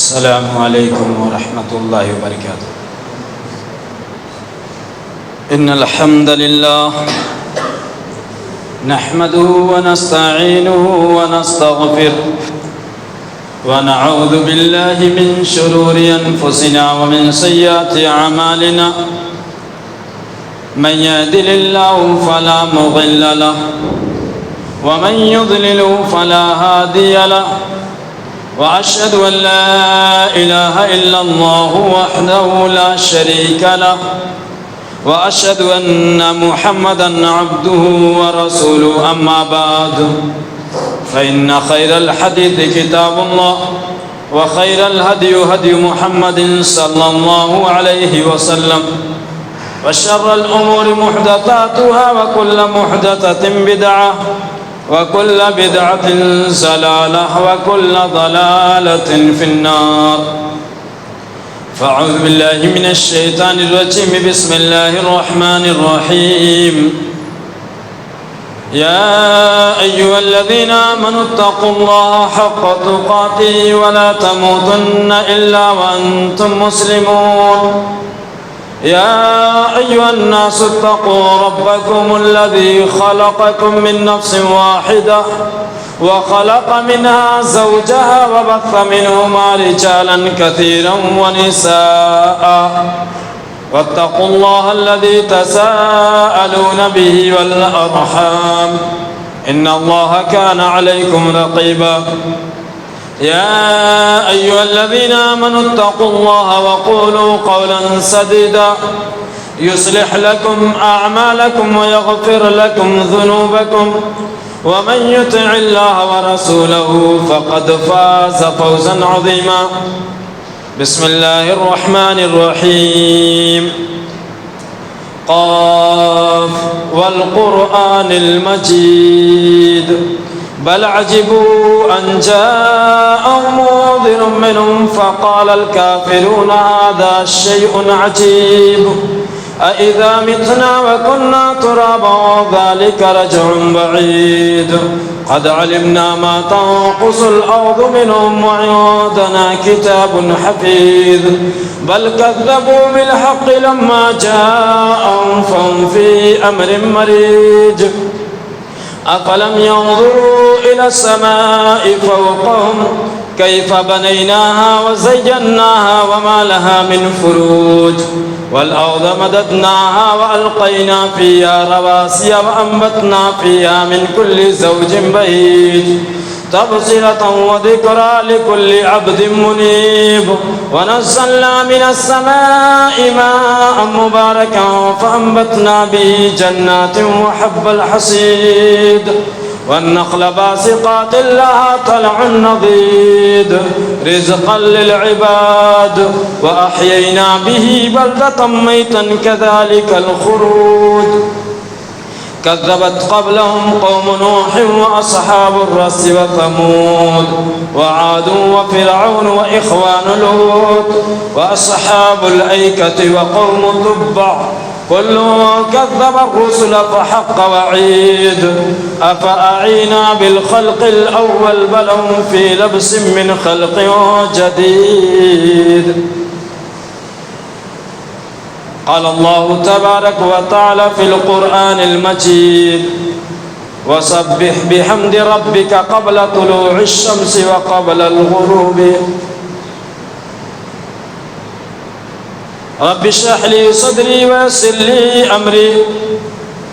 السلام علیکم ورحمۃ اللہ وبرکاتہ۔ ان الحمد للہ نحمده ونستعینه ونستغفره ونعوذ باللہ من شرور انفسنا ومن سیئات اعمالنا من يهده الله فلا مضل له ومن يضلل فلا هادي له وأشهد أن لا إله إلا الله وحده لا شريك له وأشهد أن محمدًا عبده ورسوله أما بعد فإن خير الحديث كتاب الله وخير الهدي هدي محمد صلى الله عليه وسلم وشر الأمور محدثاتها وكل محدثة بدعة وكل بدعة ضلالة وكل ضلالة في النار فأعوذ بالله من الشيطان الرجيم بسم الله الرحمن الرحيم يا أيها الذين آمنوا اتقوا الله حق تقاته ولا تموتن إلا وأنتم مسلمون يا أيها الناس اتقوا ربكم الذي خلقكم من نفس واحدة وخلق منها زوجها وبث منهما رجالا كثيرا ونساء واتقوا الله الذي تساءلون به والأرحام إن الله كان عليكم رقيبا يا أيها الذين آمنوا اتقوا الله وقولوا قولا سديدا يصلح لكم أعمالكم ويغفر لكم ذنوبكم ومن يطع الله ورسوله فقد فاز فوزا عظيما بسم الله الرحمن الرحيم قاف والقرآن المجيد بل عجبوا أن جاءهم منذر منهم فقال الكافرون هذا شيء عجيب أإذا متنا وكنا ترابا ذلك رجع بعيد قد علمنا ما تنقص الأرض منهم وعندنا كتاب حفيظ بل كذبوا بالحق لما جاءهم فهم في أمر مريج أفلم ينظروا إلى السماء فوقهم كيف بنيناها وزيناها وما لها من فروج والأرض مددناها وألقينا فيها رواسي وأنبتنا فيها من كل زوج بهيج تبصرة وذكرى لكل عبد منيب ونزلنا من السماء ماء مباركا فأنبتنا به جنات وحب الحصيد والنخل باسقات لها طلع نضيد رزقا للعباد وأحيينا به بلدة ميتا كذلك الخروج كذبت قبلهم قوم نوح وأصحاب الرس وثمود وعاد وفرعون وإخوان لوط وأصحاب الأيكة وقوم تبع كل كذب الرسل فحق وعيد أفأعينا بالخلق الأول بل هم في لبس من خلق جديد قال الله تبارك وتعالى في القرآن المجيد وسبح بحمد ربك قبل طلوع الشمس وقبل الغروب رب اشرح لي صدري ويسر لي أمري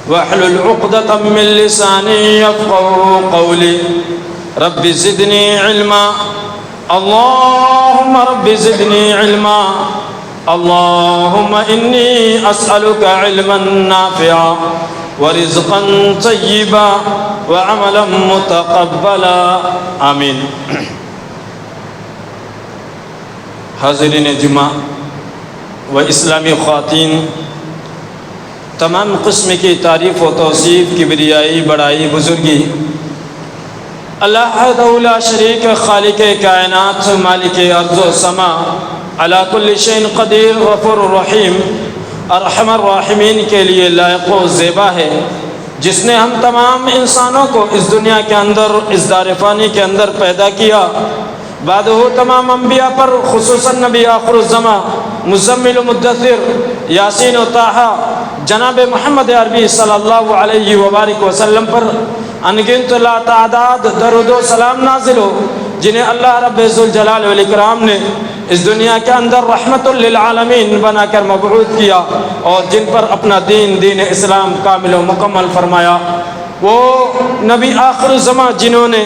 واحلل عقدة من لساني يفقهوا قولي رب زدني علما اللهم رب زدني علما اللهم إني أسألك علما نافعا ورزقا طيبا وعملا متقبلا آمین۔ حاضرین جمعہ و اسلامی خواتین، تمام قسم کی تعریف و توصیف، کبریائی، بڑائی، بزرگی اللہ وحدہ لا شریک، خالق کائنات، مالک ارض و سما، علی کل شیء قدیر، غفور الرحیم، ارحم الراحمین کے لیے لائق و زیبا ہے، جس نے ہم تمام انسانوں کو اس دنیا کے اندر، اس دار فانی کے اندر پیدا کیا، بعد وہ تمام انبیاء پر خصوصاً نبی آخر الزمان مزمل و مدثر یاسین و طٰہٰ جناب محمد عربی صلی اللہ علیہ وبارک وسلم پر انگنت لا تعداد درود و سلام نازل ہو، جنہیں اللہ رب ذوالجلال والاکرام نے اس دنیا کے اندر رحمت للعالمین بنا کر مبعوث کیا اور جن پر اپنا دین اسلام کامل و مکمل فرمایا۔ وہ نبی آخر الزمان جنہوں نے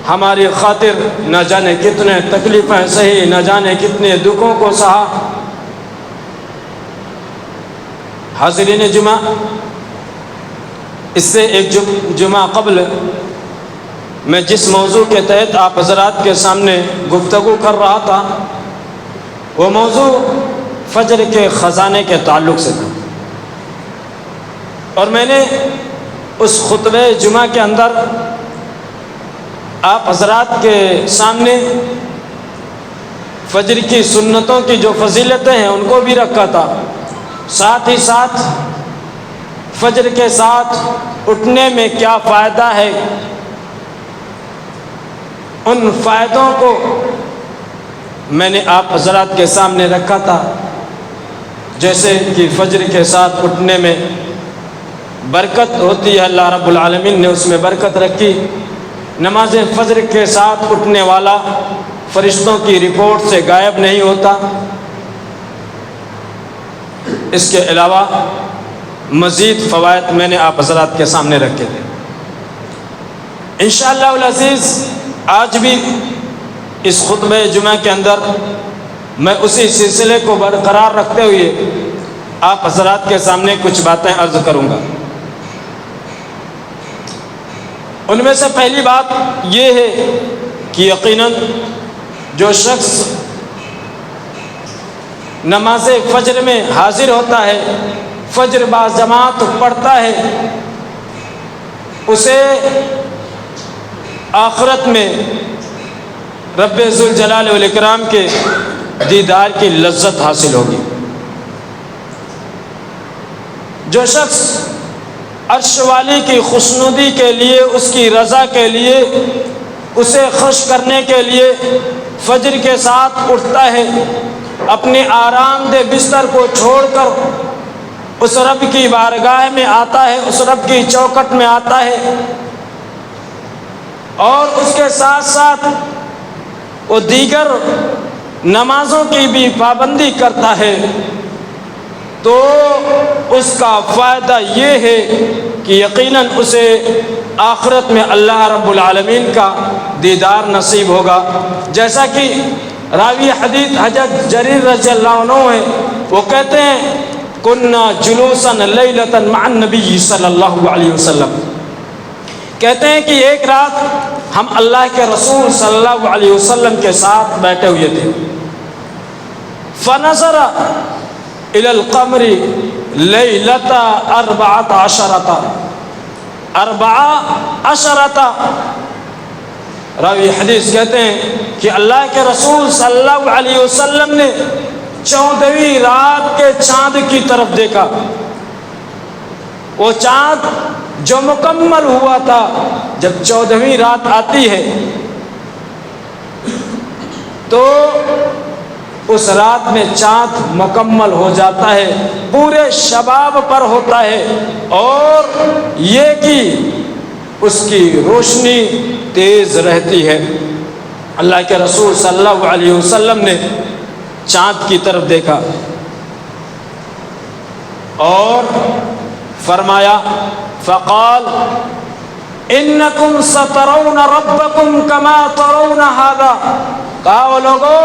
ہماری خاطر نہ جانے کتنے تکلیفیں سہی، نہ جانے کتنے دکھوں کو سہا۔ حاضرین جمعہ، اس سے ایک جمعہ قبل میں جس موضوع کے تحت آپ حضرات کے سامنے گفتگو کر رہا تھا وہ موضوع فجر کے خزانے کے تعلق سے تھا، اور میں نے اس خطبہ جمعہ کے اندر آپ حضرات کے سامنے فجر کی سنتوں کی جو فضیلتیں ہیں ان کو بھی رکھا تھا، ساتھ ہی ساتھ فجر کے ساتھ اٹھنے میں کیا فائدہ ہے ان فائدوں کو میں نے آپ حضرات کے سامنے رکھا تھا، جیسے کہ فجر کے ساتھ اٹھنے میں برکت ہوتی ہے، اللہ رب العالمین نے اس میں برکت رکھی۔ نماز فجر کے ساتھ اٹھنے والا فرشتوں کی رپورٹ سے غائب نہیں ہوتا۔ اس کے علاوہ مزید فوائد میں نے آپ حضرات کے سامنے رکھے تھے۔ انشاءاللہ العزیز آج بھی اس خطبہ جمعہ کے اندر میں اسی سلسلے کو برقرار رکھتے ہوئے آپ حضرات کے سامنے کچھ باتیں عرض کروں گا۔ ان میں سے پہلی بات یہ ہے کہ یقیناً جو شخص نماز فجر میں حاضر ہوتا ہے، فجر باجماعت پڑھتا ہے، اسے آخرت میں رب ذوالجلال والاکرام کے دیدار کی لذت حاصل ہوگی۔ جو شخص عرش والی کی خوشنودی کے لیے، اس کی رضا کے لیے، اسے خوش کرنے کے لیے فجر کے ساتھ اٹھتا ہے، اپنے آرام دہ بستر کو چھوڑ کر اس رب کی بارگاہ میں آتا ہے، اس رب کی چوکھٹ میں آتا ہے، اور اس کے ساتھ ساتھ وہ دیگر نمازوں کی بھی پابندی کرتا ہے، تو اس کا فائدہ یہ ہے کہ یقیناً اسے آخرت میں اللہ رب العالمین کا دیدار نصیب ہوگا۔ جیسا کہ راوی حدیث حضرت جریر رضی اللہ عنہ ہے، وہ کہتے ہیں کننا جلوسا لیلۃ مع النبی صلی اللہ علیہ وسلم، کہتے ہیں کہ ایک رات ہم اللہ کے رسول صلی اللہ علیہ وسلم کے ساتھ بیٹھے ہوئے تھے، فنظر الی القمر لیلۃ 14 راوی حدیث کہتے ہیں کہ اللہ کے رسول صلی اللہ علیہ وسلم نے 14ویں رات کے چاند کی طرف دیکھا۔ وہ چاند جو مکمل ہوا تھا، جب 14ویں رات آتی ہے تو اس رات میں چاند مکمل ہو جاتا ہے، پورے شباب پر ہوتا ہے، اور یہ کہ اس کی روشنی تیز رہتی ہے۔ اللہ کے رسول صلی اللہ علیہ وسلم نے چاند کی طرف دیکھا اور فرمایا فقال انکم سترون ربکم کما ترون ھذا، کہا لوگو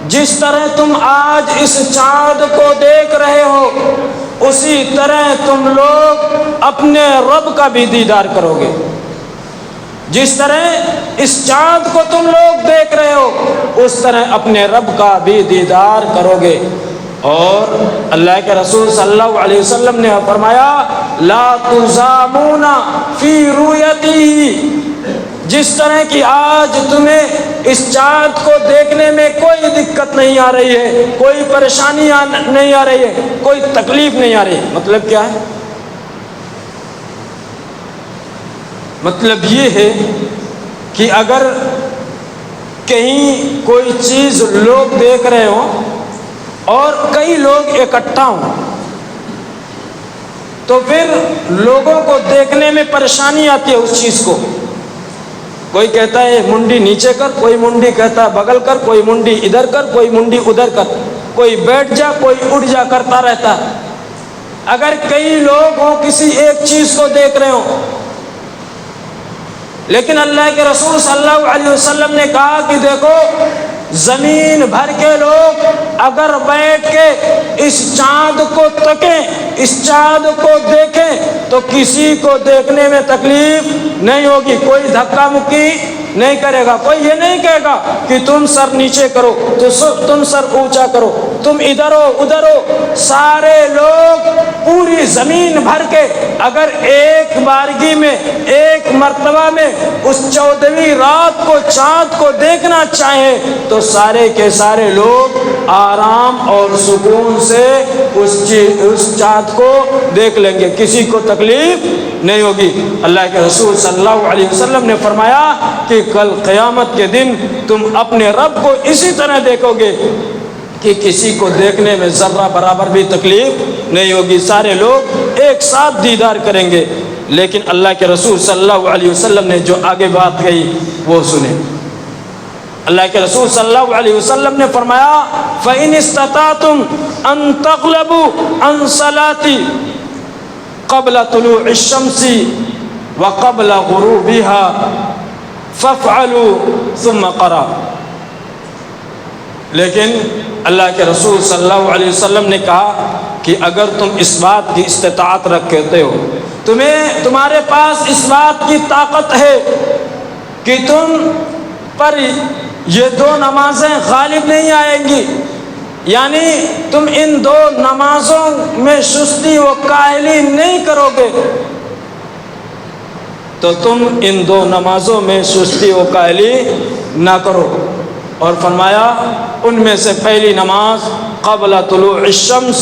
جس طرح تم آج اس چاند کو دیکھ رہے ہو اسی طرح تم لوگ اپنے رب کا بھی دیدار کرو گے۔ جس طرح اس چاند کو تم لوگ دیکھ رہے ہو اس طرح اپنے رب کا بھی دیدار کرو گے۔ اور اللہ کے رسول صلی اللہ علیہ وسلم نے فرمایا لا تزامون فی رؤیتہ، جس طرح کہ آج تمہیں اس چاند کو دیکھنے میں کوئی دقت نہیں آ رہی ہے، کوئی پریشانی نہیں آ رہی ہے، کوئی تکلیف نہیں آ رہی ہے۔ مطلب کیا ہے؟ مطلب یہ ہے کہ اگر کہیں کوئی چیز لوگ دیکھ رہے ہوں اور کئی لوگ اکٹھا ہوں تو پھر لوگوں کو دیکھنے میں پریشانی آتی ہے اس چیز کو. کوئی کہتا ہے منڈی نیچے کر، کوئی منڈی کہتا ہے بغل کر، کوئی منڈی ادھر کر، کوئی منڈی ادھر کر، کوئی بیٹھ جا کوئی اٹھ جا کرتا رہتا ہے. اگر کئی لوگ ہوں کسی ایک چیز کو دیکھ رہے ہوں، لیکن اللہ کے رسول صلی اللہ علیہ وسلم نے کہا کہ دیکھو زمین بھر کے لوگ اگر بیٹھ کے اس چاند کو تکیں، اس چاند کو دیکھیں تو کسی کو دیکھنے میں تکلیف نہیں ہوگی، کوئی دھکا مکی نہیں کرے گا، کوئی یہ نہیں کہے گا کہ تم سر نیچے کرو، تم سر اونچا کرو، تم ادھر ہو ادھر ہو. سارے لوگ پوری زمین بھر کے اگر ایک بارگی میں ایک مرتبہ میں اس 14ویں رات کو چاند کو دیکھنا چاہیں تو سارے کے سارے لوگ آرام اور سکون سے اس چاند کو دیکھ لیں گے، کسی کو تکلیف نہیں ہوگی. اللہ کے رسول صلی اللہ علیہ وسلم نے فرمایا کہ کل قیامت کے دن تم اپنے رب کو اسی طرح دیکھو گے کہ کسی کو دیکھنے میں ذرہ برابر بھی تکلیف نہیں ہوگی، سارے لوگ ایک ساتھ دیدار کریں گے. لیکن اللہ کے رسول صلی اللہ علیہ وسلم نے جو آگے بات کہی وہ سنیں. اللہ کے رسول صلی اللہ علیہ وسلم نے فرمایا فَإِنِ اسْتَطَعْتُمْ أَن تَغْلَبُوا عَن صَلَاةِ قَبْلَ طُلُوعِ الشَّمْسِ وَقَبْلَ غُرُوبِهَا فَافْعَلُوا ثُمَّ قَرَأَ. لیکن اللہ کے رسول صلی اللہ علیہ وسلم نے کہا کہ اگر تم اس بات کی استطاعت رکھتے ہو، تمہارے پاس اس بات کی طاقت ہے کہ تم پر یہ دو نمازیں غالب نہیں آئیں گی، یعنی تم ان دو نمازوں میں سستی و کاہلی نہیں کرو گے، تو تم ان دو نمازوں میں سستی و کاہلی نہ کرو. اور فرمایا ان میں سے پہلی نماز قبل طلوع الشمس،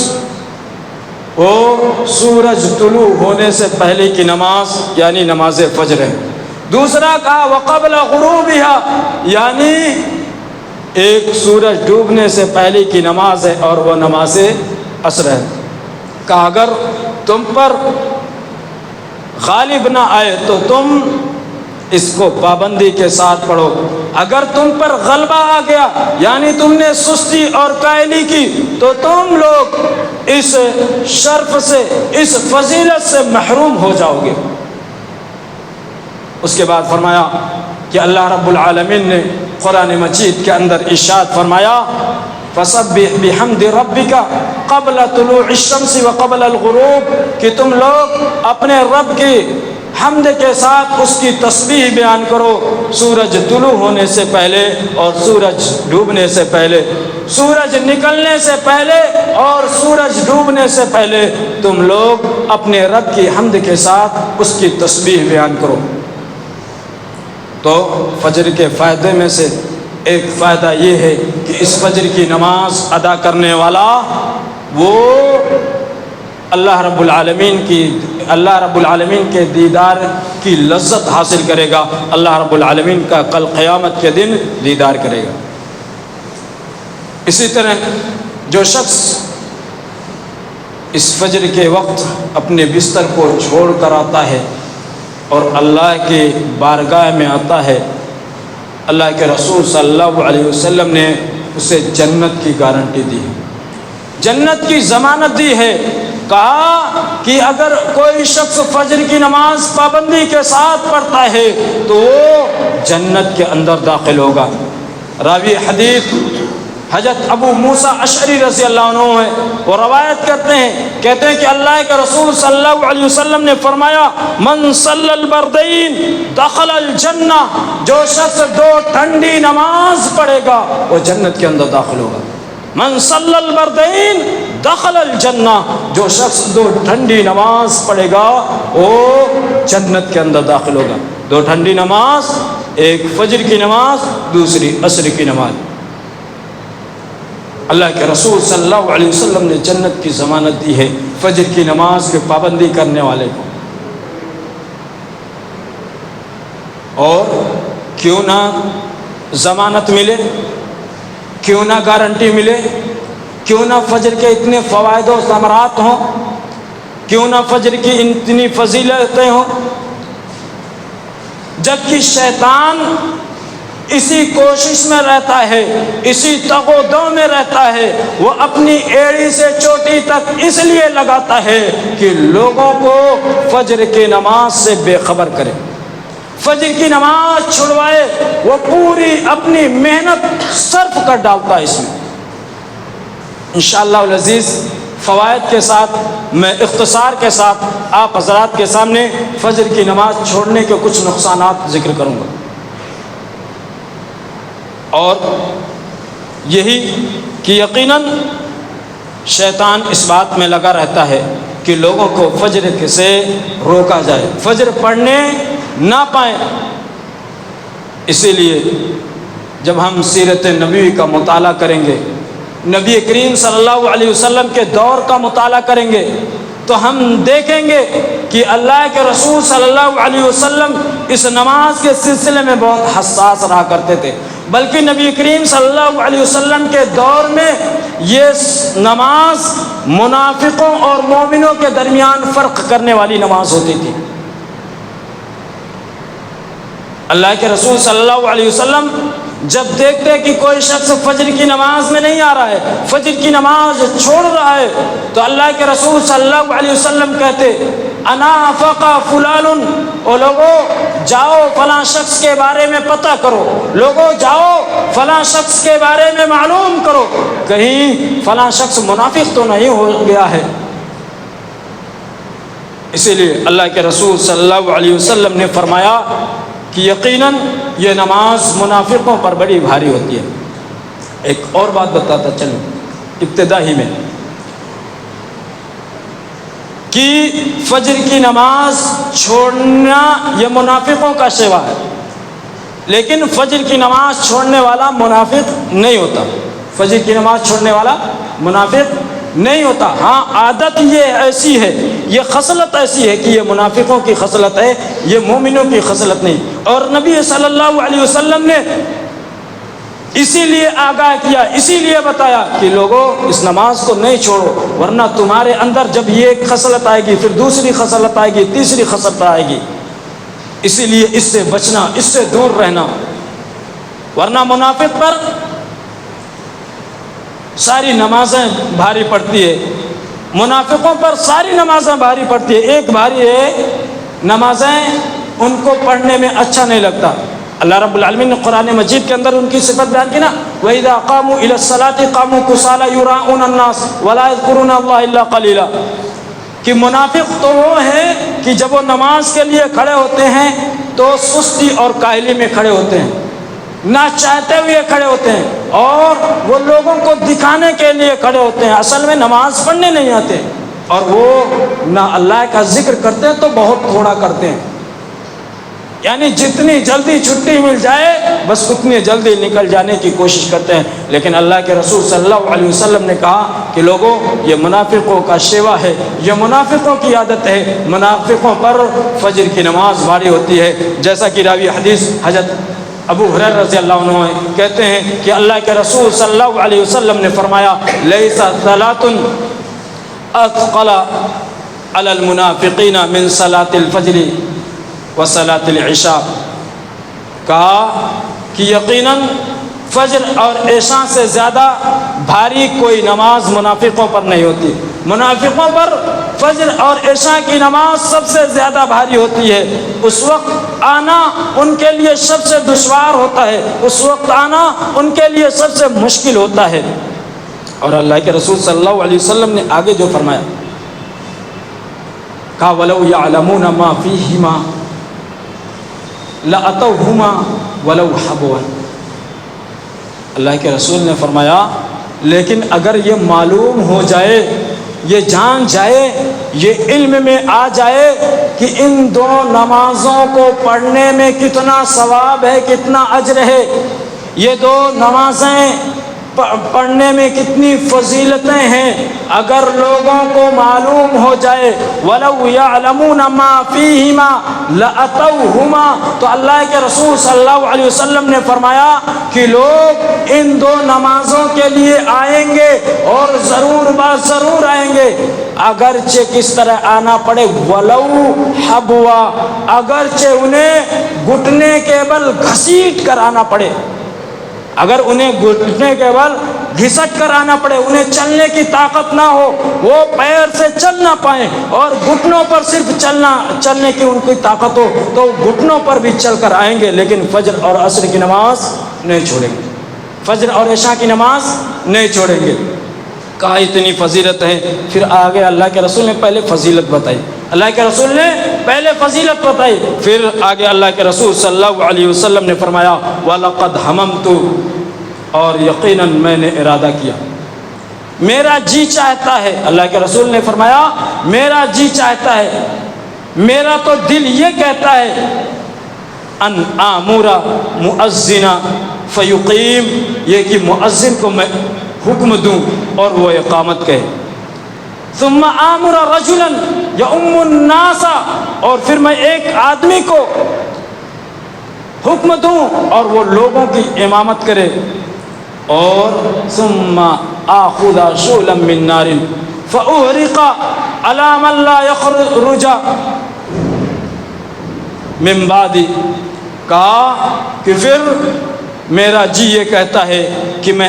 وہ سورج طلوع ہونے سے پہلے کی نماز یعنی نماز فجر ہے. دوسرا کہا وقبل غروبها، یعنی ایک سورج ڈوبنے سے پہلے کی نماز ہے اور وہ نماز عصر ہے. کہا اگر تم پر غالب نہ آئے تو تم اس کو پابندی کے ساتھ پڑھو. اگر تم پر غلبہ آ گیا یعنی تم نے سستی اور کاہلی کی تو تم لوگ اس شرف سے اس فضیلت سے محروم ہو جاؤ گے. اس کے بعد فرمایا کہ اللہ رب العالمین نے قرآن مجید کے اندر ارشاد فرمایا فَسَبِّحْ بِحَمْدِ رَبِّكَ قَبْلَ طُلُوعِ الشَّمْسِ وَقَبْلَ الْغُرُوبِ، کہ تم لوگ اپنے رب کی حمد کے ساتھ اس کی تسبیح بیان کرو سورج طلوع ہونے سے پہلے اور سورج ڈوبنے سے پہلے، سورج نکلنے سے پہلے اور سورج ڈوبنے سے پہلے تم لوگ اپنے رب کی حمد کے ساتھ اس کی تسبیح بیان کرو. تو فجر کے فائدے میں سے ایک فائدہ یہ ہے کہ اس فجر کی نماز ادا کرنے والا وہ اللہ رب العالمین کے دیدار کی لذت حاصل کرے گا، اللہ رب العالمین کا کل قیامت کے دن دیدار کرے گا. اسی طرح جو شخص اس فجر کے وقت اپنے بستر کو چھوڑ کر آتا ہے اور اللہ کی بارگاہ میں آتا ہے، اللہ کے رسول صلی اللہ علیہ وسلم نے اسے جنت کی گارنٹی دی، جنت کی ضمانت دی ہے. کہا کہ اگر کوئی شخص فجر کی نماز پابندی کے ساتھ پڑھتا ہے تو وہ جنت کے اندر داخل ہوگا. راوی حدیث حضرت ابو موسیٰ اشعری رضی اللہ عنہ ہے، وہ روایت کرتے ہیں، کہتے ہیں کہ اللہ کے رسول صلی اللہ علیہ وسلم نے فرمایا من صلی البردین دخل الجنہ، جو شخص دو ٹھنڈی نماز پڑھے گا وہ جنت کے اندر داخل ہوگا. من صلی البردین دخل الجنہ، جو شخص دو ٹھنڈی نماز پڑھے گا وہ جنت کے اندر داخل ہوگا. دو ٹھنڈی نماز، ایک فجر کی نماز، دوسری عصر کی نماز. اللہ کے رسول صلی اللہ علیہ وسلم نے جنت کی ضمانت دی ہے فجر کی نماز کی پابندی کرنے والے کو. اور کیوں نہ ضمانت ملے، کیوں نہ گارنٹی ملے، کیوں نہ فجر کے اتنے فوائد و ثمرات ہوں، کیوں نہ فجر کی اتنی فضیلتیں ہوں، جبکہ شیطان اسی کوشش میں رہتا ہے، اسی تگ و دو میں رہتا ہے، وہ اپنی ایڑی سے چوٹی تک اس لیے لگاتا ہے کہ لوگوں کو فجر کی نماز سے بے خبر کرے، فجر کی نماز چھڑوائے۔ وہ پوری اپنی محنت صرف کر ڈالتا ہے اس میں۔ انشاءاللہ العزیز فوائد کے ساتھ میں اختصار کے ساتھ آپ حضرات کے سامنے فجر کی نماز چھوڑنے کے کچھ نقصانات ذکر کروں گا، اور یہی کہ یقیناً شیطان اس بات میں لگا رہتا ہے کہ لوگوں کو فجر سے روکا جائے، فجر پڑھنے نہ پائیں۔ اسی لیے جب ہم سیرت نبوی کا مطالعہ کریں گے، نبی کریم صلی اللہ علیہ وسلم کے دور کا مطالعہ کریں گے، تو ہم دیکھیں گے کہ اللہ کے رسول صلی اللہ علیہ وسلم اس نماز کے سلسلے میں بہت حساس رہا کرتے تھے، بلکہ نبی کریم صلی اللہ علیہ وسلم کے دور میں یہ نماز منافقوں اور مومنوں کے درمیان فرق کرنے والی نماز ہوتی تھی۔ اللہ کے رسول صلی اللہ علیہ وسلم جب دیکھتے کہ کوئی شخص فجر کی نماز میں نہیں آ رہا ہے، فجر کی نماز چھوڑ رہا ہے، تو اللہ کے رسول صلی اللہ علیہ وسلم کہتے انا فقا فلان، او لوگو جاؤ فلاں شخص کے بارے میں پتہ کرو، لوگو جاؤ فلاں شخص کے بارے میں معلوم کرو، کہیں فلاں شخص منافق تو نہیں ہو گیا ہے۔ اسی لیے اللہ کے رسول صلی اللہ علیہ وسلم نے فرمایا کہ یقیناً یہ نماز منافقوں پر بڑی بھاری ہوتی ہے۔ ایک اور بات بتاتا چلوں ابتدا ہی میں، کہ فجر کی نماز چھوڑنا یہ منافقوں کا شیوا ہے، لیکن فجر کی نماز چھوڑنے والا منافق نہیں ہوتا، فجر کی نماز چھوڑنے والا منافق نہیں ہوتا۔ ہاں عادت یہ ایسی ہے، یہ خصلت ایسی ہے کہ یہ منافقوں کی خصلت ہے، یہ مومنوں کی خصلت نہیں۔ اور نبی صلی اللہ علیہ وسلم نے اسی لیے آگاہ کیا، اسی لیے بتایا کہ لوگوں اس نماز کو نہیں چھوڑو، ورنہ تمہارے اندر جب یہ ایک خصلت آئے گی، پھر دوسری خصلت آئے گی، تیسری خصلت آئے گی، اسی لیے اس سے بچنا، اس سے دور رہنا، ورنہ منافق پر ساری نمازیں بھاری پڑتی ہے، منافقوں پر ساری نمازیں بھاری پڑتی ہے، ایک بھاری ہے نمازیں ان کو پڑھنے میں اچھا نہیں لگتا۔ اللہ رب العالمین نے قرآن مجید کے اندر ان کی صفت بیان کی نا، وَإِذَا قَامُوا إِلَى الصَّلَاةِ قَامُوا كُسَالَىٰ يُرَاءُونَ النَّاسَ وَلَا يَذْكُرُونَ اللَّهَ إِلَّا قَلِيلًا، کہ منافق تو وہ ہے کہ جب وہ نماز کے لیے کھڑے ہوتے ہیں تو سستی اور کاہلی میں کھڑے ہوتے ہیں، نہ چاہتے ہوئے کھڑے ہوتے ہیں، اور وہ لوگوں کو دکھانے کے لیے کھڑے ہوتے ہیں، اصل میں نماز پڑھنے نہیں آتے، اور وہ نہ اللہ کا ذکر کرتے ہیں تو بہت تھوڑا کرتے ہیں، یعنی جتنی جلدی چھٹی مل جائے بس اتنی جلدی نکل جانے کی کوشش کرتے ہیں۔ لیکن اللہ کے رسول صلی اللہ علیہ وسلم نے کہا کہ لوگوں یہ منافقوں کا شیوا ہے، یہ منافقوں کی عادت ہے، منافقوں پر فجر کی نماز بھاری ہوتی ہے، جیسا کہ راوی حدیث حضرت ابو ہریرہ رضی اللہ عنہ کہتے ہیں کہ اللہ کے رسول صلی اللہ علیہ وسلم نے فرمایا لیس ثلاث اثقل علی المنافقین من صلاة الفجر و صلاة العشاء، کہا کہ یقیناً فجر اور عشاء سے زیادہ بھاری کوئی نماز منافقوں پر نہیں ہوتی، منافقوں پر فجر اور عشاء کی نماز سب سے زیادہ بھاری ہوتی ہے، اس وقت آنا ان کے لیے سب سے دشوار ہوتا ہے، اس وقت آنا ان کے لیے سب سے مشکل ہوتا ہے۔ اور اللہ کے رسول صلی اللہ علیہ وسلم نے آگے جو فرمایا، کہا وَلَوْ يَعْلَمُونَ مَا فِيهِمَا لَأَتَوْهُمَا وَلَوْ حَبْوًا، اللہ کے رسول نے فرمایا لیکن اگر یہ معلوم ہو جائے، یہ جان جائے، یہ علم میں آ جائے کہ ان دو نمازوں کو پڑھنے میں کتنا ثواب ہے، کتنا اجر ہے، یہ دو نمازیں پڑھنے میں کتنی فضیلتیں ہیں اگر لوگوں کو معلوم ہو جائے. وَلَوْ يَعْلَمُونَ مَا فِيهِمَا لَأَتَوْهُمَا. تو اللہ کے رسول صلی اللہ علیہ وسلم نے فرمایا کہ لوگ ان دو نمازوں کے لیے آئیں گے اور ضرور بات ضرور آئیں گے، اگرچہ کس طرح آنا پڑے. وَلَوْ حَبْوَا. اگرچہ انہیں گھٹنے کے بل گھسیٹ کر آنا پڑے، اگر انہیں گھٹنے کے بل گھسٹ کر آنا پڑے، انہیں چلنے کی طاقت نہ ہو، وہ پیر سے چل نہ پائیں اور گھٹنوں پر صرف چلنے کی ان کی طاقت ہو تو گھٹنوں پر بھی چل کر آئیں گے، لیکن فجر اور عصر کی نماز نہیں چھوڑیں گے، فجر اور عشاء کی نماز نہیں چھوڑیں گے. کہا اتنی فضیلت ہے. پھر آگے اللہ کے رسول نے پہلے فضیلت بتائی، اللہ کے رسول نے پہلے فضیلت بتائی، پھر آگے اللہ کے رسول صلی اللہ علیہ وسلم نے فرمایا وَلَقَدْ حَمَمْتُ. اور یقیناً میں نے ارادہ کیا، میرا جی چاہتا ہے. اللہ کے رسول نے فرمایا میرا جی چاہتا ہے، میرا تو دل یہ کہتا ہے ان آمورا مؤذنا فیقیم، یہ کہ مؤذن کو میں حکم دوں اور وہ اقامت کہے. ثم آمر رجلا یؤم الناس، اور پھر میں ایک آدمی کو حکم دوں اور وہ لوگوں کی امامت کرے. اور ثم آخذ شعلا من نار فأحرق على من لا يخرج من بعدی. کہا کہ پھر میرا جی یہ کہتا ہے کہ میں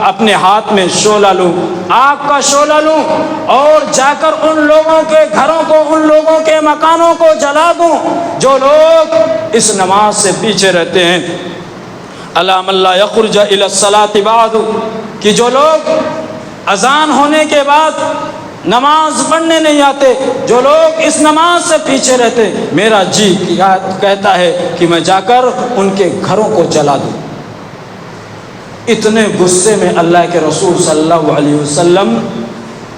اپنے ہاتھ میں شعلہ لوں، آگ کا شعلہ لوں اور جا کر ان لوگوں کے گھروں کو، ان لوگوں کے مکانوں کو جلا دوں جو لوگ اس نماز سے پیچھے رہتے ہیں. علی من لا یخرج الی الصلاۃ بعد، کہ جو لوگ اذان ہونے کے بعد نماز پڑھنے نہیں آتے، جو لوگ اس نماز سے پیچھے رہتے، میرا جی کہتا ہے کہ میں جا کر ان کے گھروں کو جلا دوں. اتنے غصے میں اللہ کے رسول صلی اللہ علیہ وسلم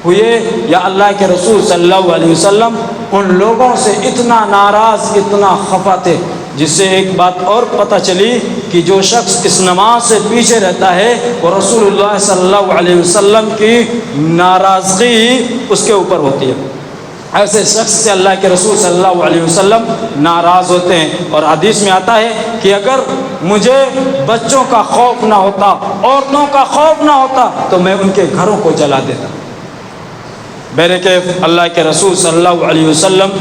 ہوئے، یا اللہ کے رسول صلی اللہ علیہ وسلم ان لوگوں سے اتنا ناراض، اتنا خفا تھے، جس سے ایک بات اور پتہ چلی کہ جو شخص اس نماز سے پیچھے رہتا ہے وہ رسول اللہ صلی اللہ علیہ وسلم کی ناراضگی اس کے اوپر ہوتی ہے. ایسے شخص سے اللہ کے رسول صلی اللہ علیہ وسلم ناراض ہوتے ہیں. اور حدیث میں آتا ہے کہ اگر مجھے بچوں کا خوف نہ ہوتا، عورتوں کا خوف نہ ہوتا تو میں ان کے گھروں کو جلا دیتا. بہرکیف اللہ کے رسول صلی اللہ علیہ وسلم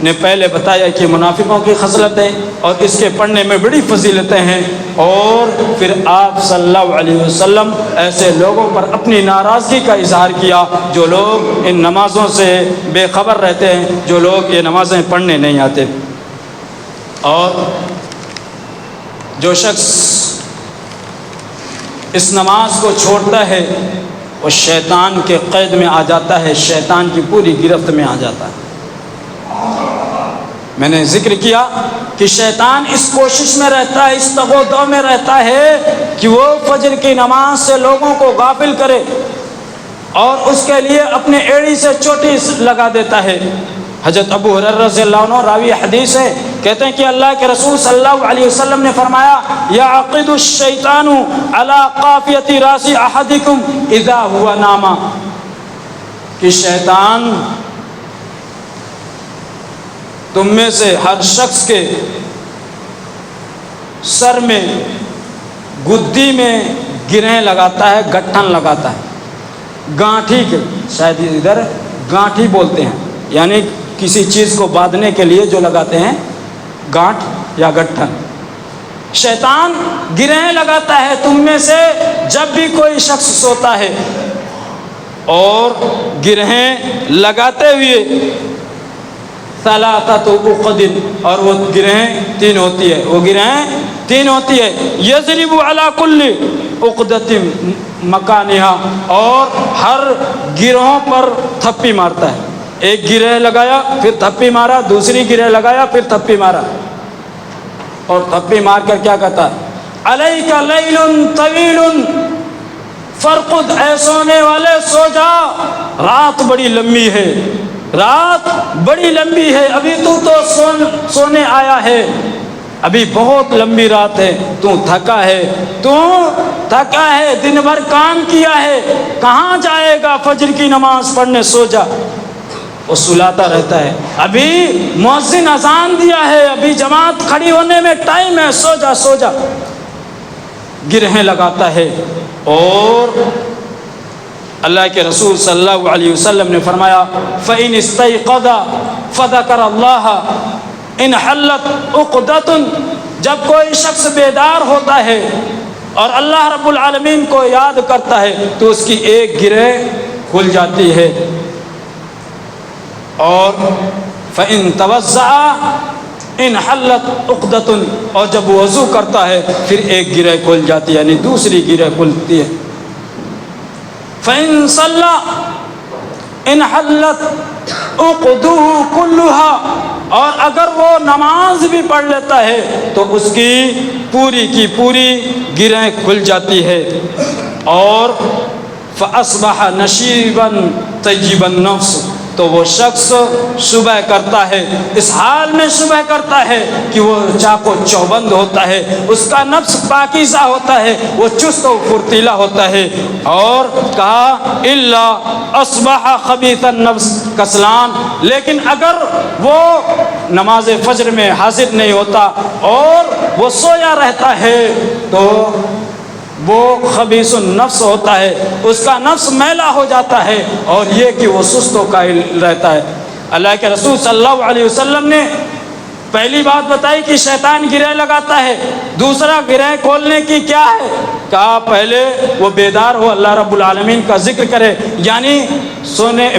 نے پہلے بتایا کہ منافقوں کی خصلت ہے اور اس کے پڑھنے میں بڑی فضیلتیں ہیں، اور پھر آپ صلی اللہ علیہ وسلم ایسے لوگوں پر اپنی ناراضگی کا اظہار کیا جو لوگ ان نمازوں سے بے خبر رہتے ہیں، جو لوگ یہ نمازیں پڑھنے نہیں آتے. اور جو شخص اس نماز کو چھوڑتا ہے وہ شیطان کے قید میں آ جاتا ہے، شیطان کی پوری گرفت میں آ جاتا ہے. میں نے ذکر کیا کہ شیطان اس کوشش میں رہتا ہے، اس تگ و دو میں رہتا ہے کہ وہ فجر کی نماز سے لوگوں کو غافل کرے اور اس کے لیے اپنے ایڑی سے چوٹی لگا دیتا ہے. حضرت ابو ہریرہ رضی اللہ عنہ راوی حدیث ہے، کہتے ہیں کہ اللہ کے رسول صلی اللہ علیہ وسلم نے فرمایا یعقد الشیطان علی قافیۃ راس احدکم اذا هو نام، کہ شیطان تم میں سے ہر شخص کے سر میں، گدی میں گرہیں لگاتا ہے، گٹھن لگاتا ہے، گانٹھی کے، شاید ادھر گانٹھی بولتے ہیں، یعنی کسی چیز کو باندھنے کے لیے جو لگاتے ہیں گانٹھ یا گٹھن. شیطان گرہیں لگاتا ہے تم میں سے جب بھی کوئی شخص سوتا ہے، اور گرہیں لگاتے ہوئے ثلاثۃ عقد، اور وہ گرہیں تین ہوتی ہے، وہ گرہیں تین ہوتی ہے. یضرب علی کل عقدۃ مکانہا، اور ہر گرہوں پر تھپی مارتا ہے. ایک گرہ لگایا پھر تھپی مارا، دوسری گرہ لگایا پھر تھپی مارا، اور تھپی مار کر کیا کہتا ہے علیک لیل طویل فرقد، اے سونے والے سو جا، رات بڑی لمبی ہے، رات بڑی لمبی ہے، ابھی تو سونے آیا ہے. ابھی بہت لمبی رات ہے، تو تھکا ہے، دن بھر کام کیا ہے، کہاں جائے گا فجر کی نماز پڑھنے، سو جا۔ وہ سلاتا رہتا ہے، ابھی مؤذن اذان دیا ہے، ابھی جماعت کھڑی ہونے میں ٹائم ہے، سو جا سو جا، گرہیں لگاتا ہے۔ اور اللہ کے رسول صلی اللہ علیہ وسلم نے فرمایا فَإِنِ اسْتَيْقَظَ فَذَكَرَ اللَّهَ إِنْ حَلَّتْ عُقْدَةٌ، جب کوئی شخص بیدار ہوتا ہے اور اللہ رب العالمین کو یاد کرتا ہے تو اس کی ایک گرہ کھل جاتی ہے۔ اور فَإِن تَوَضَّعَ إِنْ حَلَّتْ عُقْدَةٌ، اور جب وہ وضو کرتا ہے پھر ایک گرہ کھل جاتی ہے، یعنی دوسری گرہ کھلتی ہے۔ فَإِن صَلَّى إِنْ حَلَّتْ عُقْدُهُ كُلُّهَا، اور اگر وہ نماز بھی پڑھ لیتا ہے تو اس کی پوری گرہیں کھل جاتی ہے۔ اور فَأَصْبَحَ نَشِيبًا طَيِّبَ النَّفْسِ، تو وہ شخص صبح کرتا ہے، اس حال میں صبح کرتا ہے کہ وہ چاق و چوبند ہوتا ہے، اس کا نفس پاکیزہ ہوتا ہے، وہ چست و پھرتیلا ہوتا ہے۔ اور کہا الا اصبح خبیث النفس کسلان، لیکن اگر وہ نماز فجر میں حاضر نہیں ہوتا اور وہ سویا رہتا ہے تو وہ خبیث النفس ہوتا ہے، اس کا نفس میلا ہو جاتا ہے، اور یہ کہ وہ سست و کاہل رہتا ہے۔ اللہ کے رسول صلی اللہ علیہ وسلم نے پہلی بات بتائی کہ شیطان گرہ لگاتا ہے، دوسرا گرہ کھولنے کی کیا ہے؟ کہا پہلے وہ بیدار ہو، اللہ رب العالمین کا ذکر کرے، یعنی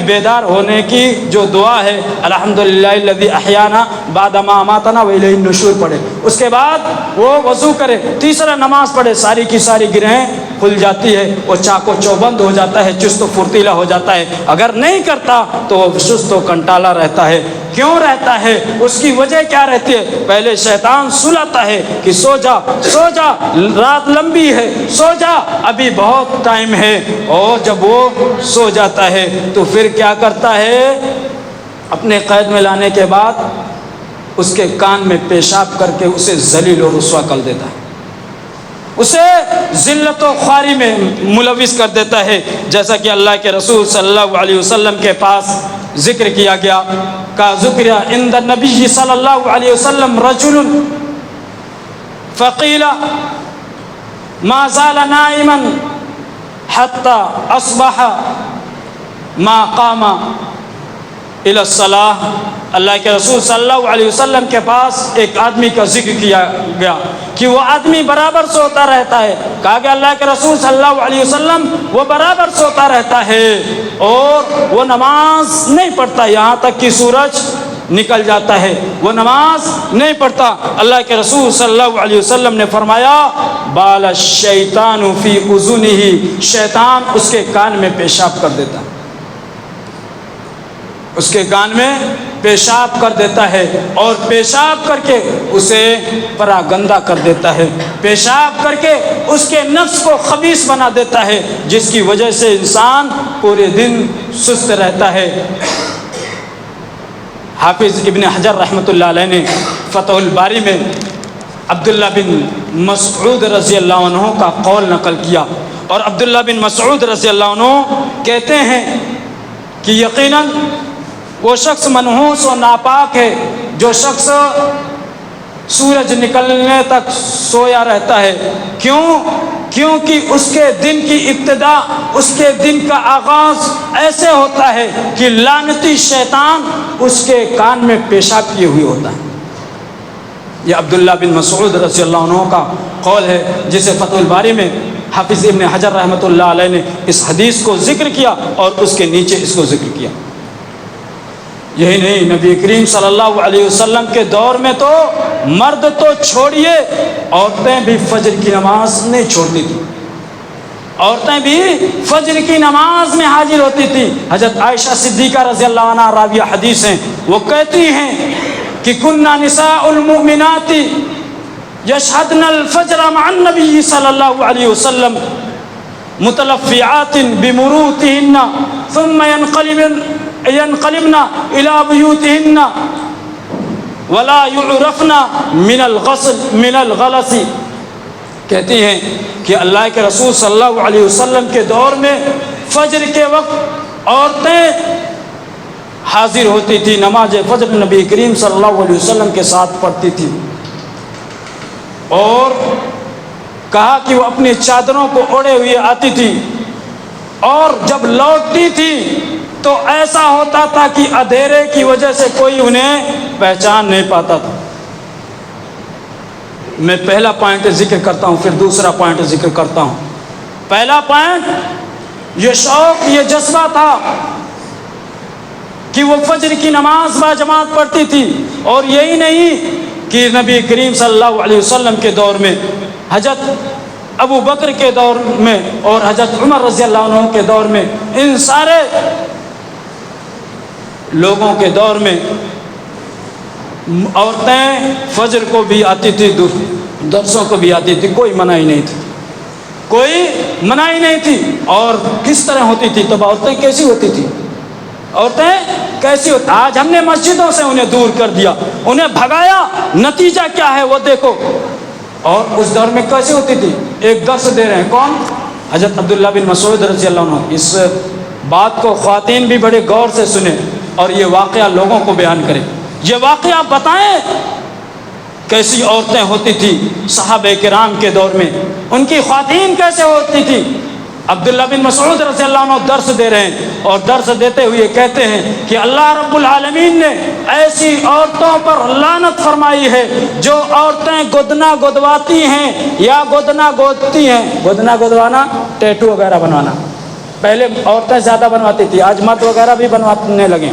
بیدار ہونے کی جو دعا ہے الحمدللہ الذی احیانا بعد ما اماتنا والیہ النشور پڑھے، اس کے بعد وہ وضو کرے، تیسرا نماز پڑھے، ساری کی ساری گرہیں کھل جاتی ہے، وہ چاق و چوبند ہو جاتا ہے، چست و پھرتیلا ہو جاتا ہے۔ اگر نہیں کرتا تو وہ سست و کنٹالا رہتا ہے۔ کیوں رہتا ہے؟ اس کی وجہ کیا رہتی ہے؟ پہلے شیطان سلاتا ہے کہ سو جا سو جا، رات لمبی ہے، سو جا، ابھی بہت ٹائم ہے۔ اور جب وہ سو جاتا ہے تو پھر کیا کرتا ہے؟ اپنے قید میں لانے کے بعد اس کے کان میں پیشاب کر کے اسے ذلیل و رسوا کر دیتا ہے، اسے ذلت و خواری میں ملوث کر دیتا ہے، جیسا کہ اللہ کے رسول صلی اللہ علیہ وسلم کے پاس ذکر کیا گیا کا ذکر عند النبی صلی اللہ علیہ وسلم رجل فقیل ما زال نائما حتی اصبح ما قام الی الصلاۃ۔ اللہ کے رسول صلی اللہ علیہ وسلم کے پاس ایک آدمی کا ذکر کیا گیا کہ وہ آدمی برابر سوتا رہتا ہے۔ کہا کہ اللہ کے رسول صلی اللہ علیہ وسلم وہ برابر سوتا رہتا ہے اور وہ نماز نہیں پڑھتا یہاں تک کہ سورج نکل جاتا ہے، وہ نماز نہیں پڑھتا۔ اللہ کے رسول صلی اللہ علیہ وسلم نے فرمایا بال الشیطان فی اذنہ، شیطان اس کے کان میں پیشاب کر دیتا ہے، اس کے کان میں پیشاب کر دیتا ہے، اور پیشاب کر کے اسے پرا گندا کر دیتا ہے، پیشاب کر کے اس کے نفس کو خبیث بنا دیتا ہے، جس کی وجہ سے انسان پورے دن سست رہتا ہے۔ حافظ ابن حجر رحمۃ اللہ علیہ نے فتح الباری میں عبداللہ بن مسعود رضی اللہ عنہ کا قول نقل کیا، اور عبداللہ بن مسعود رضی اللہ عنہ کہتے ہیں کہ یقیناً وہ شخص منحوس و ناپاک ہے جو شخص سورج نکلنے تک سویا رہتا ہے۔ کیونکہ اس کے دن کی ابتدا، اس کے دن کا آغاز ایسے ہوتا ہے کہ لعنتی شیطان اس کے کان میں پیشاب کیے ہوئے ہوتا ہے۔ یہ عبداللہ بن مسعود رضی اللہ عنہ کا قول ہے، جسے فتح الباری میں حافظ ابن حجر رحمۃ اللہ علیہ نے اس حدیث کو ذکر کیا اور اس کے نیچے اس کو ذکر کیا۔ یہی نہیں، نبی کریم صلی اللہ علیہ وسلم کے دور میں تو مرد تو چھوڑیے، عورتیں بھی فجر کی نماز نہیں چھوڑتی تھی، عورتیں بھی فجر کی نماز میں حاضر ہوتی تھی۔ حضرت عائشہ صدیقہ رضی اللہ عنہ راویہ حدیث ہیں، وہ کہتی ہیں کہ کننا نساء المؤمنات یشہدن الفجر مع النبی صلی اللہ علیہ وسلم متلفعات بمروتہن ثم ينقلبن إلى بيوتهن ولا يعرفن من الغلس، کہتی ہیں کہ اللہ کے رسول صلی اللہ علیہ وسلم کے دور میں فجر کے وقت عورتیں حاضر ہوتی تھی، نماز فجر نبی کریم صلی اللہ علیہ وسلم کے ساتھ پڑھتی تھی، اور کہا کہ وہ اپنی چادروں کو اوڑھے ہوئے آتی تھی، اور جب لوٹتی تھی تو ایسا ہوتا تھا کہ اندھیرے کی وجہ سے کوئی انہیں پہچان نہیں پاتا تھا۔ میں پہلا پوائنٹ ذکر کرتا ہوں، پھر دوسرا پوائنٹ ذکر کرتا ہوں۔ پہلا پوائنٹ، یہ شوق، یہ جذبہ تھا کہ وہ فجر کی نماز با جماعت پڑھتی تھی، اور یہی نہیں کہ نبی کریم صلی اللہ علیہ وسلم کے دور میں، حضرت ابو بکر کے دور میں اور حضرت عمر رضی اللہ عنہ کے دور میں، ان سارے لوگوں کے دور میں عورتیں فجر کو بھی آتی تھی، درسوں کو بھی آتی تھی، کوئی منائی نہیں تھی، کوئی منائی نہیں تھی۔ اور کس طرح ہوتی تھی؟ تب عورتیں کیسی ہوتی تھی؟ عورتیں کیسی ہوتی؟ آج ہم نے مسجدوں سے انہیں دور کر دیا، انہیں بھگایا، نتیجہ کیا ہے وہ دیکھو۔ اور اس دور میں کیسی ہوتی تھی؟ ایک درس دے رہے ہیں، کون؟ حضرت عبداللہ بن مسعود رضی اللہ عنہ۔ اس بات کو خواتین بھی بڑے غور سے سنیں اور یہ واقعہ لوگوں کو بیان کریں، یہ واقعہ بتائیں کیسی عورتیں ہوتی تھی صحابہ کرام کے دور میں، ان کی خواتین کیسے ہوتی تھی۔ عبداللہ بن مسعود رضی اللہ عنہ درس دے رہے ہیں، اور درس دیتے ہوئے کہتے ہیں کہ اللہ رب العالمین نے ایسی عورتوں پر لعنت فرمائی ہے جو عورتیں گدنا گدواتی ہیں یا گدنا گودتی ہیں۔ گدنا گدوانا، ٹیٹو وغیرہ بنوانا، پہلے عورتیں زیادہ بنواتی تھی، آج مرد وغیرہ بھی بنوانے لگے۔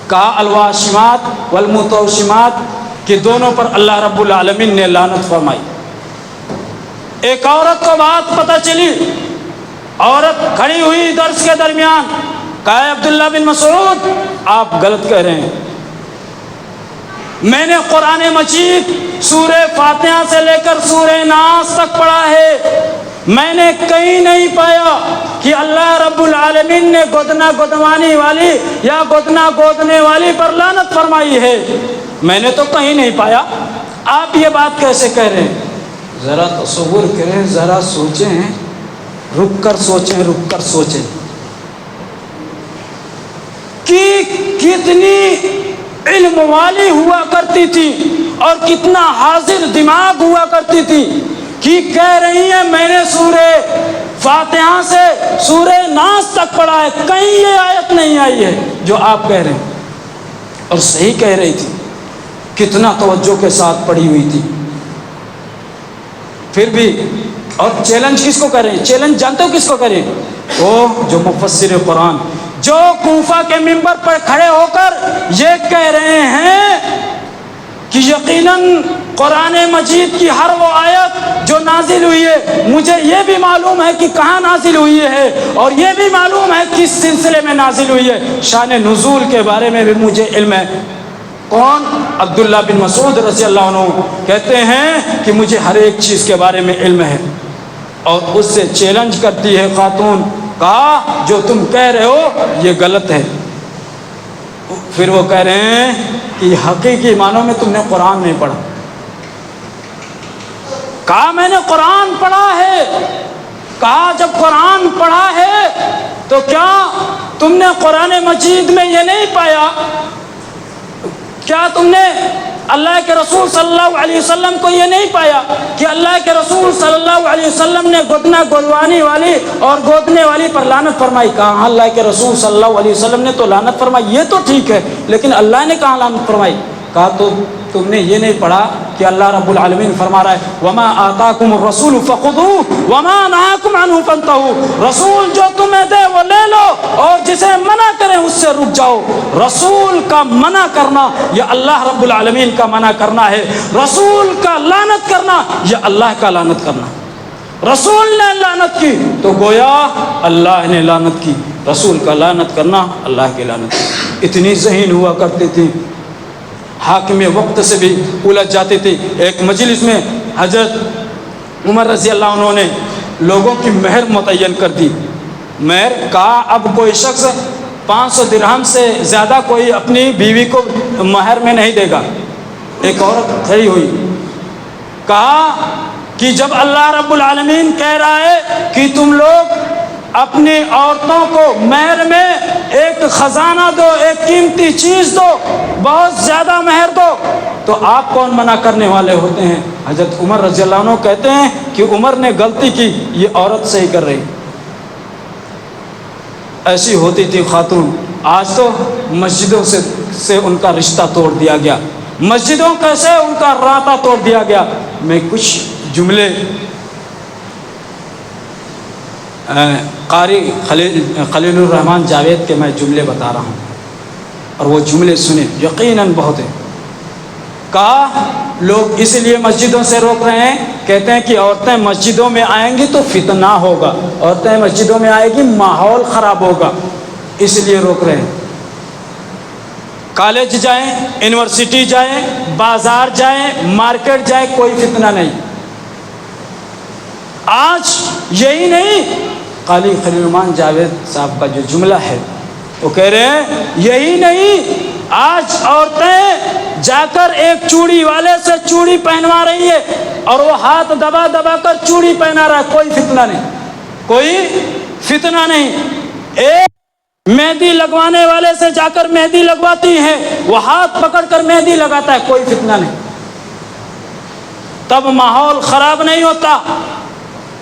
کہا الواشمات والمتوشمات، کہ دونوں پر اللہ رب العالمین نے لعنت فرمائی۔ ایک عورت کو بات پتہ چلی، عورت کھڑی ہوئی درس کے درمیان، کہا عبداللہ بن مسعود آپ غلط کہہ رہے ہیں، میں نے قرآن مجید سورہ فاتحہ سے لے کر سورہ ناس تک پڑھا ہے، میں نے کہیں نہیں پایا کہ اللہ رب العالمین نے گدنا گدوانی والی یا گدنا گودنے والی پر لعنت فرمائی ہے، میں نے تو کہیں نہیں پایا، آپ یہ بات کیسے کہہ رہے ہیں؟ ذرا تصور کریں، ذرا سوچیں، رک کر سوچیں کہ کتنی علم والی ہوا کرتی تھی اور کتنا حاضر دماغ ہوا کرتی تھی کہ کہہ رہی ہیں میں نے سورہ فاتحہ سے سورہ ناس تک پڑھا ہے، کہیں یہ آیت نہیں آئی ہے جو آپ کہہ رہے ہیں، اور صحیح کہہ رہی تھی، کتنا توجہ کے ساتھ پڑھی ہوئی تھی۔ پھر بھی، اور چیلنج کس کو کریں؟ چیلنج جانتے ہو کس کو کریں؟ وہ جو مفسر قرآن، جو کوفہ کے منبر پر کھڑے ہو کر یہ کہہ رہے ہیں کہ یقیناً قرآن مجید کی ہر وہ آیت جو نازل ہوئی ہے مجھے یہ بھی معلوم ہے کہ کہاں نازل ہوئی ہے، اور یہ بھی معلوم ہے کس سلسلے میں نازل ہوئی ہے، شان نزول کے بارے میں بھی مجھے علم ہے۔ کون؟ عبداللہ بن مسعود رضی اللہ عنہ کہتے ہیں کہ مجھے ہر ایک چیز کے بارے میں علم ہے، اور اس سے چیلنج کرتی ہے خاتون، کہا جو تم کہہ رہے ہو یہ غلط ہے۔ پھر وہ کہہ رہے ہیں کہ حقیقی معنوں میں تم نے قرآن نہیں پڑھا۔ کہا میں نے قرآن پڑھا ہے۔ کہا جب قرآن پڑھا ہے تو کیا تم نے قرآن مجید میں یہ نہیں پایا، کیا تم نے اللہ کے رسول صلی اللہ علیہ وسلم کو یہ نہیں پایا کہ اللہ کے رسول صلی اللہ علیہ وسلم نے گدنا گدوانی والی اور گودنے والی پر لعنت فرمائی؟ کہا اللہ کے رسول صلی اللہ علیہ وسلم نے تو لعنت فرمائی، یہ تو ٹھیک ہے، لیکن اللہ نے کہاں لعنت فرمائی؟ کہا تو تم نے یہ نہیں پڑھا کہ اللہ رب العالمین فرما رہا ہے وما آتاکم الرسول فخذوہ وما نہاکم عنہ فانتہوا، رسول جو تمہیں دے وہ لے لو اور جسے منع کرے اس سے رک جاؤ۔ رسول کا منع کرنا یہ اللہ رب العالمین کا منع کرنا ہے، رسول کا لعنت کرنا یہ اللہ کا لعنت کرنا۔ رسول نے لعنت کی تو گویا اللہ نے لعنت کی، رسول کا لعنت کرنا اللہ کی لعنت کی۔ اتنی ذہین ہوا کرتی تھی، حاکم وقت سے بھی الجھ جاتی تھی۔ ایک مجلس میں حضرت عمر رضی اللہ عنہ نے لوگوں کی مہر متعین کر دی۔ مہر کہا اب کوئی شخص 500 درہم سے زیادہ کوئی اپنی بیوی کو مہر میں نہیں دے گا۔ ایک عورت کھڑی ہوئی، کہا کہ جب اللہ رب العالمین کہہ رہا ہے کہ تم لوگ اپنی عورتوں کو مہر میں ایک خزانہ دو، ایک قیمتی چیز دو، بہت زیادہ مہر دو، تو آپ کون منع کرنے والے ہوتے ہیں؟ حضرت عمر رضی اللہ عنہ کہتے ہیں کہ عمر نے غلطی کی، یہ عورت صحیح کر رہی۔ ایسی ہوتی تھی خاتون۔ آج تو مسجدوں سے ان کا رشتہ توڑ دیا گیا، مسجدوں سے ان کا رابطہ توڑ دیا گیا۔ میں کچھ جملے قاری خلیل الرحمن جاوید کے میں جملے بتا رہا ہوں، اور وہ جملے سنیں، یقیناً بہت ہیں۔ کہا لوگ اس لیے مسجدوں سے روک رہے ہیں، کہتے ہیں کہ عورتیں مسجدوں میں آئیں گی تو فتنہ ہوگا، عورتیں مسجدوں میں آئیں گی ماحول خراب ہوگا، اس لیے روک رہے ہیں۔ کالج جائیں، یونیورسٹی جائیں، بازار جائیں، مارکیٹ جائیں، کوئی فتنہ نہیں۔ آج یہی نہیں، قاری خلیل الرحمن جاوید صاحب کا جو جملہ ہے وہ کہہ رہے ہیں یہی نہیں، آج عورتیں جا کر ایک چوڑی والے سے چوڑی پہنوا رہی ہے اور وہ ہاتھ دبا دبا کر چوڑی پہنا رہا ہے، کوئی فتنہ نہیں، کوئی فتنہ نہیں۔ ایک مہندی لگوانے والے سے جا کر مہندی لگواتی ہے، وہ ہاتھ پکڑ کر مہندی لگاتا ہے، کوئی فتنہ نہیں۔ تب ماحول خراب نہیں ہوتا،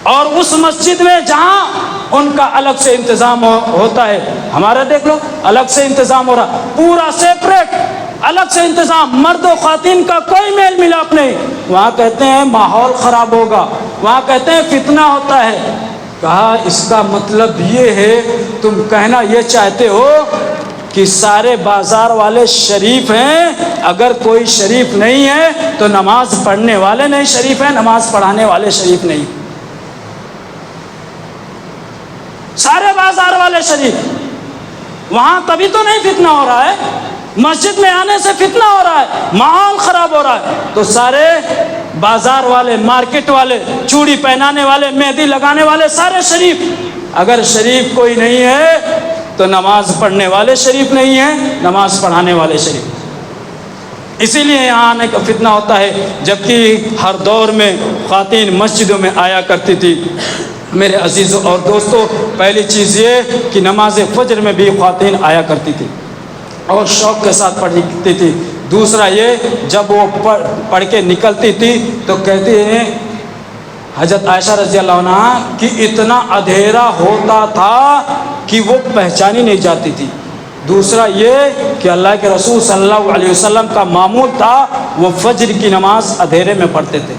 اور اس مسجد میں جہاں ان کا الگ سے انتظام ہوتا ہے، ہمارا دیکھ لو الگ سے انتظام ہو رہا، پورا سیپریٹ الگ سے انتظام، مرد و خواتین کا کوئی میل ملاپ نہیں۔ وہاں کہتے ہیں ماحول خراب ہوگا، وہاں کہتے ہیں فتنہ ہوتا ہے۔ کہا اس کا مطلب یہ ہے، تم کہنا یہ چاہتے ہو کہ سارے بازار والے شریف ہیں، اگر کوئی شریف نہیں ہے تو نماز پڑھنے والے نہیں شریف ہیں، نماز پڑھانے والے شریف نہیں، سارے بازار والے شریف۔ وہاں تبھی تو نہیں فتنہ ہو رہا ہے، مسجد میں آنے سے فتنہ ہو رہا ہے، ماحول خراب ہو رہا ہے، تو سارے بازار والے، مارکیٹ والے، چوڑی پہنانے والے، مہندی لگانے والے سارے شریف۔ اگر شریف کوئی نہیں ہے تو نماز پڑھنے والے شریف نہیں ہیں، نماز پڑھانے والے شریف۔ اسی لیے یہاں آنے کا فتنہ ہوتا ہے، جبکہ ہر دور میں خواتین مسجدوں میں آیا کرتی تھی۔ میرے عزیزوں اور دوستوں، پہلی چیز یہ کہ نماز فجر میں بھی خواتین آیا کرتی تھی اور شوق کے ساتھ پڑھتی تھی۔ دوسرا یہ، جب وہ پڑھ کے نکلتی تھی تو کہتی ہیں حضرت عائشہ رضی اللہ عنہ کہ اتنا اندھیرا ہوتا تھا کہ وہ پہچانی نہیں جاتی تھی۔ دوسرا یہ کہ اللہ کے رسول صلی اللہ علیہ وسلم کا معمول تھا وہ فجر کی نماز اندھیرے میں پڑھتے تھے،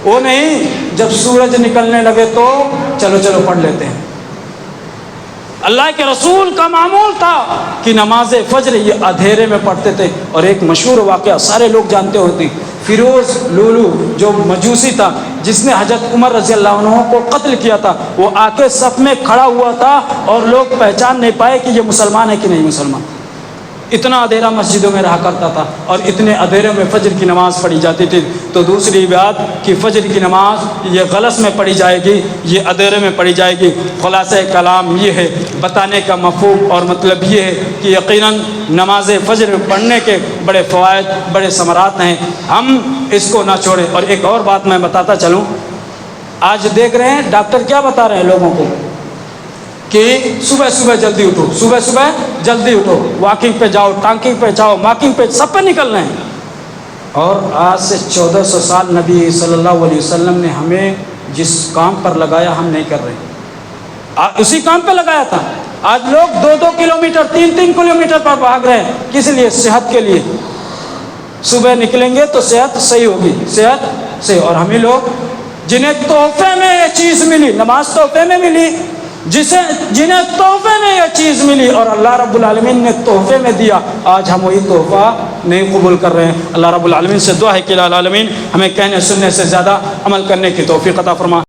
وہ نہیں جب سورج نکلنے لگے تو چلو پڑھ لیتے ہیں۔ اللہ کے رسول کا معمول تھا کہ نماز فجر یہ اندھیرے میں پڑھتے تھے۔ اور ایک مشہور واقعہ سارے لوگ جانتے ہوتے، فیروز لولو جو مجوسی تھا جس نے حضرت عمر رضی اللہ عنہ کو قتل کیا تھا، وہ آ کے صف میں کھڑا ہوا تھا اور لوگ پہچان نہیں پائے کہ یہ مسلمان ہے کہ نہیں مسلمان۔ اتنا اندھیرا مسجدوں میں رہا کرتا تھا اور اتنے اندھیرے میں فجر کی نماز پڑھی جاتی تھی۔ تو دوسری بات کہ فجر کی نماز یہ غلط میں پڑھی جائے گی، یہ اندھیرے میں پڑھی جائے گی۔ خلاصہ کلام یہ ہے، بتانے کا مفہوم اور مطلب یہ ہے کہ یقیناً نماز فجر پڑھنے کے بڑے فوائد، بڑے ثمرات ہیں، ہم اس کو نہ چھوڑیں۔ اور ایک اور بات میں بتاتا چلوں، آج دیکھ رہے ہیں ڈاکٹر کیا بتا رہے ہیں لوگوں کو کہ صبح جلدی اٹھو، صبح جلدی اٹھو، واکنگ پہ جاؤ، ٹانکنگ پہ جاؤ، ماکنگ پہ، سب پہ نکل رہے ہیں۔ اور آج سے 1400 سال نبی صلی اللہ علیہ وسلم نے ہمیں جس کام پر لگایا ہم نہیں کر رہے، اسی کام پہ لگایا تھا۔ آج لوگ 2 کلومیٹر 3 کلومیٹر پر بھاگ رہے ہیں، کس لیے؟ صحت کے لیے۔ صبح نکلیں گے تو صحت صحیح ہوگی، صحت صحیح۔ اور ہمیں لوگ جنہیں تحفے میں یہ چیز ملی، نماز تحفے میں ملی، جنہیں تحفے میں یہ چیز ملی اور اللہ رب العالمین نے تحفے میں دیا، آج ہم وہی تحفہ نہیں قبول کر رہے ہیں۔ اللہ رب العالمین سے دعا ہے کہ العالمین ہمیں کہنے سننے سے زیادہ عمل کرنے کی توفیق عطا فرما۔